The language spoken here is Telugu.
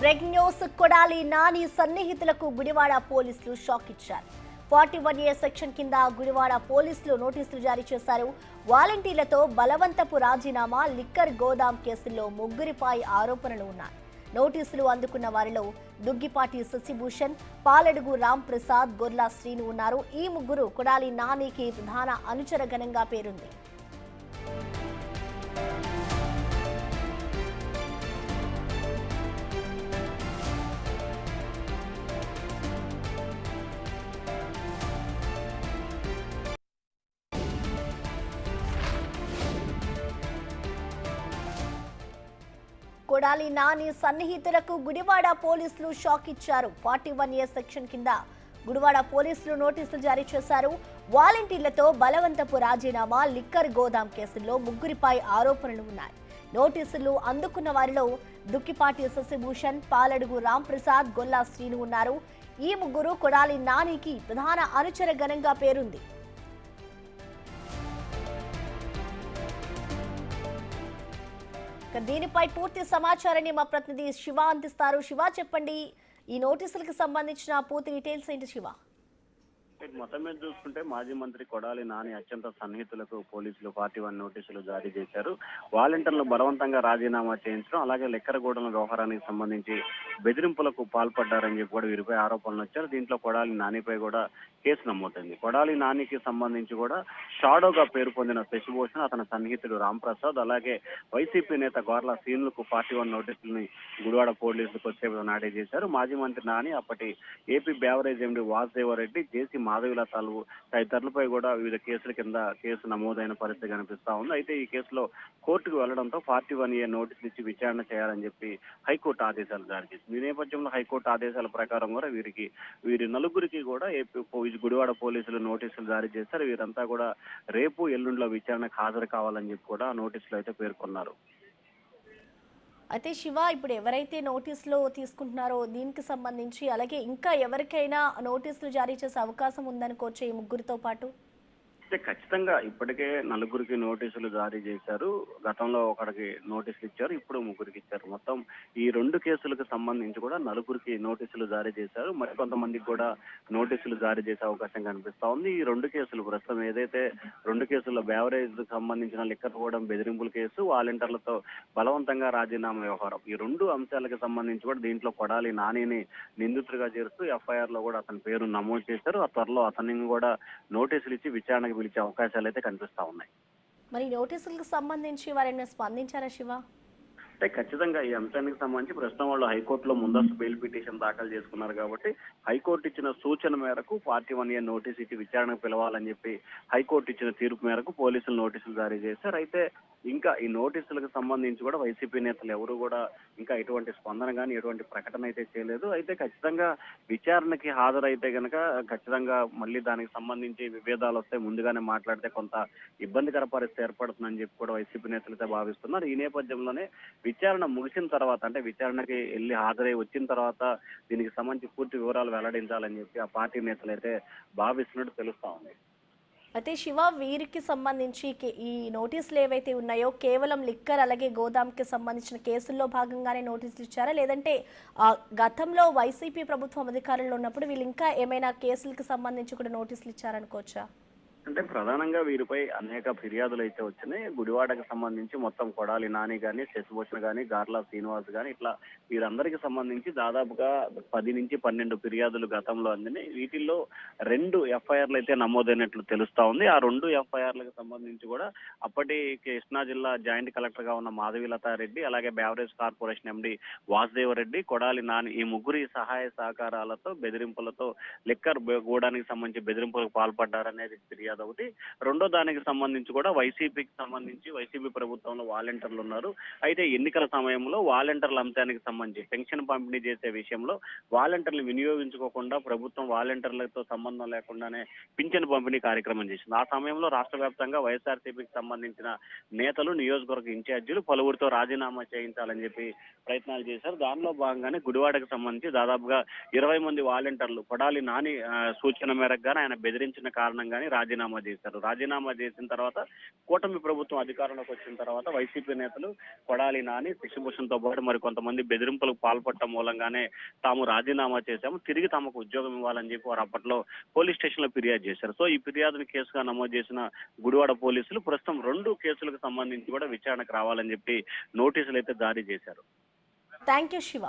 Break news. కొడాలి నాని సన్నిహితులకు గుడివాడ పోలీసులు షాక్ ఇచ్చారు. 41A సెక్షన్ కింద గుడివాడ పోలీసులు నోటీసులు జారీ చేశారు. వాలంటీర్లతో బలవంతపు రాజీనామా, లిక్కర్ గోదాం కేసుల్లో ముగ్గురిపై ఆరోపణలు ఉన్నాయి. నోటీసులు అందుకున్న వారిలో దుగ్గిపాటి శశిభూషణ్, పాలడుగు రామ్ ప్రసాద్, గొర్లా శ్రీను ఉన్నారు. ఈ ముగ్గురు కొడాలి నానికి ప్రధాన అనుచరగణంగా పేరుంది. కొడాలి నాని సన్నిహితులకు గుడివాడ పోలీసులు షాక్ ఇచ్చారు. 41A సెక్షన్ కింద గుడివాడ పోలీసులు నోటీసులు జారీ చేశారు. వాలంటీర్లతో బలవంతపు రాజీనామా, లిక్కర్ గోదాం కేసుల్లో ముగ్గురిపై ఆరోపణలు ఉన్నాయి. నోటీసులు అందుకున్న వారిలో దుక్కిపాటి శశిభూషణ్, పాలడుగు రామ్ ప్రసాద్, గొల్లా శ్రీను ఉన్నారు. ఈ ముగ్గురు కొడాలి నానికి ప్రధాన అనుచర గణంగా పేరుంది. దీనిపై పూర్తి సమాచారాన్ని మా ప్రతినిధి శివ అందిస్తారు. శివ, చెప్పండి, ఈ నోటీసులకు సంబంధించిన పూర్తి డీటెయిల్స్ ఏంటి శివ? మొత్తం మీద చూసుకుంటే మాజీ మంత్రి కొడాలి నాని అత్యంత సన్నిహితులకు పోలీసులు 41 నోటీసులు జారీ చేశారు. వాలంటీర్లు బలవంతంగా రాజీనామా చేయించడం, అలాగే లెక్కరగూడెం వ్యవహారానికి సంబంధించి బెదిరింపులకు పాల్పడ్డారని చెప్పి కూడా వీరిపై ఆరోపణలు వచ్చారు. దీంట్లో కొడాలి నానిపై కూడా కేసు నమోదైంది. కొడాలి నానికి సంబంధించి కూడా షాడోగా పేరు పొందిన శశిభూషణ్, అతని సన్నిహితుడు రామ్ ప్రసాద్, అలాగే వైసీపీ నేత గోర్లా శ్రీనులకు 41 నోటీసులని గుడివాడ పోలీసులకు వచ్చే నాటే చేశారు. మాజీ మంత్రి నాని, అప్పటి ఏపీ బేవరేజ్ ఎండీ వాసుదేవరెడ్డి, జేసీ మాధవిలతాలు తదితరులపై కూడా వివిధ కేసుల కింద కేసు నమోదైన పరిస్థితి కనిపిస్తా ఉంది. అయితే ఈ కేసులో కోర్టుకు వెళ్లడంతో 41A నోటీసులు ఇచ్చి విచారణ చేయాలని చెప్పి హైకోర్టు ఆదేశాలు జారీ చేసింది. ఈ నేపథ్యంలో హైకోర్టు ఆదేశాల ప్రకారం కూడా వీరి నలుగురికి కూడా గుడివాడ పోలీసులు నోటీసులు జారీ చేశారు. వీరంతా కూడా రేపు ఎల్లుండిలో విచారణకు హాజరు కావాలని చెప్పి కూడా నోటీసులు అయితే పేర్కొన్నారు. అయితే శివ, ఇప్పుడు ఎవరైతే నోటీసులు తీసుకుంటున్నారో దీనికి సంబంధించి అలాగే ఇంకా ఎవరికైనా నోటీసులు జారీ చేసే అవకాశం ఉందనుకోవచ్చు ఈ ముగ్గురితో పాటు? అయితే ఖచ్చితంగా ఇప్పటికే నలుగురికి నోటీసులు జారీ చేశారు. గతంలో ఒకరికి నోటీసులు ఇచ్చారు, ఇప్పుడు ముగ్గురికి ఇచ్చారు. మొత్తం ఈ 2 కేసులకు సంబంధించి కూడా నలుగురికి నోటీసులు జారీ చేశారు. మరికొంతమందికి కూడా నోటీసులు జారీ చేసే అవకాశం కనిపిస్తా ఉంది. ఈ 2 కేసులు ప్రస్తుతం ఏదైతే 2 కేసుల్లో బేవరేజ్ సంబంధించిన లిక్కర్ కూడా బెదిరింపుల కేసు, వాలంటీర్లతో బలవంతంగా రాజీనామా వ్యవహారం, ఈ 2 అంశాలకు సంబంధించి కూడా దీంట్లో కొడాలి నానిని నిందితుడిగా చేరుస్తూ FIR లో కూడా అతని పేరు నమోదు చేశారు. ఆ త్వరలో అతన్ని కూడా నోటీసులు ఇచ్చి విచారణకు పిలిచే అవకాశాలు అయితే కనిపిస్తా ఉన్నాయి. మరి నోటీసులకు సంబంధించి వారైనా స్పందించారా శివ? అంటే ఖచ్చితంగా ఈ అంశానికి సంబంధించి ప్రస్తుతం వాళ్ళు హైకోర్టులో ముందస్తు బెయిల్ పిటిషన్ దాఖలు చేసుకున్నారు కాబట్టి హైకోర్టు ఇచ్చిన సూచన మేరకు 41A నోటీసు ఇచ్చి విచారణకు పిలవాలని చెప్పి హైకోర్టు ఇచ్చిన తీర్పు మేరకు పోలీసులు నోటీసులు జారీ చేశారు. అయితే ఇంకా ఈ నోటీసులకు సంబంధించి కూడా వైసీపీ నేతలు ఎవరు కూడా ఇంకా ఎటువంటి స్పందన కానీ ఎటువంటి ప్రకటన అయితే చేయలేదు. అయితే ఖచ్చితంగా విచారణకి హాజరైతే కనుక ఖచ్చితంగా మళ్ళీ దానికి సంబంధించి విభేదాలు వస్తే ముందుగానే మాట్లాడితే కొంత ఇబ్బందికర పరిస్థితి ఏర్పడుతుందని చెప్పి కూడా వైసీపీ నేతలు అయితే భావిస్తున్నారు. ఈ నేపథ్యంలోనే విచారణ ముగిసిన తర్వాత, అంటే విచారణకి వెళ్ళి హాజరై వచ్చిన తర్వాత దీనికి సంబంధించి పూర్తి వివరాలు వెల్లడించాలని చెప్పి ఆ పార్టీ నేతలు అయితే భావిస్తున్నట్టు తెలుస్తా ఉంది. అయితే శివ, వీరికి సంబంధించి ఈ నోటీసులు ఏవైతే ఉన్నాయో కేవలం లిక్కర్ అలాగే గోదాంకి సంబంధించిన కేసుల్లో భాగంగానే నోటీసులు ఇచ్చారా, లేదంటే గతంలో వైసీపీ ప్రభుత్వం అధికారంలో ఉన్నప్పుడు వీళ్ళు ఇంకా ఏమైనా కేసులకు సంబంధించి కూడా నోటీసులు ఇచ్చారనుకోవచ్చా? అంటే ప్రధానంగా వీరిపై అనేక ఫిర్యాదులు అయితే వచ్చినాయి. గుడివాడకు సంబంధించి మొత్తం కొడాలి నాని కానీ, శశిభూషణ్ కానీ, గార్లా శ్రీనివాస్ కానీ, ఇట్లా వీరందరికి సంబంధించి దాదాపుగా 10 నుంచి 12 ఫిర్యాదులు గతంలో అందినాయి. వీటిల్లో 2 FIRలు అయితే నమోదైనట్లు తెలుస్తా ఉంది. ఆ 2 FIRలకు సంబంధించి కూడా అప్పటి కృష్ణా జిల్లా జాయింట్ కలెక్టర్ గా ఉన్న మాధవిలతారెడ్డి, అలాగే beverage corporation MD Vasudeva Reddy, Kodali Nani, ఈ ముగ్గురి సహాయ సహకారాలతో బెదిరింపులతో లిక్కర్ గూడానికి సంబంధించి బెదిరింపులకు పాల్పడ్డారనేది ఫిర్యాదు ఒకటి. రెండో దానికి సంబంధించి కూడా వైసీపీకి సంబంధించి వైసీపీ ప్రభుత్వంలో వాలంటీర్లు ఉన్నారు. అయితే ఎన్నికల సమయంలో వాలంటీర్ల అంశానికి సంబంధించి పెన్షన్ పంపిణీ చేసే విషయంలో వాలంటీర్లు వినియోగించుకోకుండా ప్రభుత్వం వాలంటీర్లతో సంబంధం లేకుండానే పింఛన్ పంపిణీ కార్యక్రమం చేసింది. ఆ సమయంలో రాష్ట్ర వ్యాప్తంగా వైఎస్ఆర్సీపీకి సంబంధించిన నేతలు, నియోజకవర్గ ఇన్ఛార్జీలు పలువురితో రాజీనామా చేయించాలని చెప్పి ప్రయత్నాలు చేశారు. దానిలో భాగంగానే గుడివాడకు సంబంధించి దాదాపుగా 20 మంది వాలంటీర్లు కొడాలి నాని సూచన మేరకు ఆయన బెదిరించిన కారణంగానే రాజీనామా రాజీనామా చేశారు. రాజీనామా చేసిన తర్వాత కూటమి ప్రభుత్వం అధికారంలోకి వచ్చిన తర్వాత వైసీపీ నేతలు కొడాలి నాని, శశిభూషణ్ తో పాటు మరి కొంతమంది బెదిరింపులకు పాల్పడటం మూలంగానే తాము రాజీనామా చేశాము, తిరిగి తమకు ఉద్యోగం ఇవ్వాలని చెప్పి వారు అప్పట్లో పోలీస్ స్టేషన్ లో ఫిర్యాదు చేశారు. సో ఈ ఫిర్యాదును కేసుగా నమోదు చేసిన గుడివాడ పోలీసులు ప్రస్తుతం 2 కేసులకు సంబంధించి కూడా విచారణకు రావాలని చెప్పి నోటీసులు అయితే జారీ చేశారు. Thank you Shiva.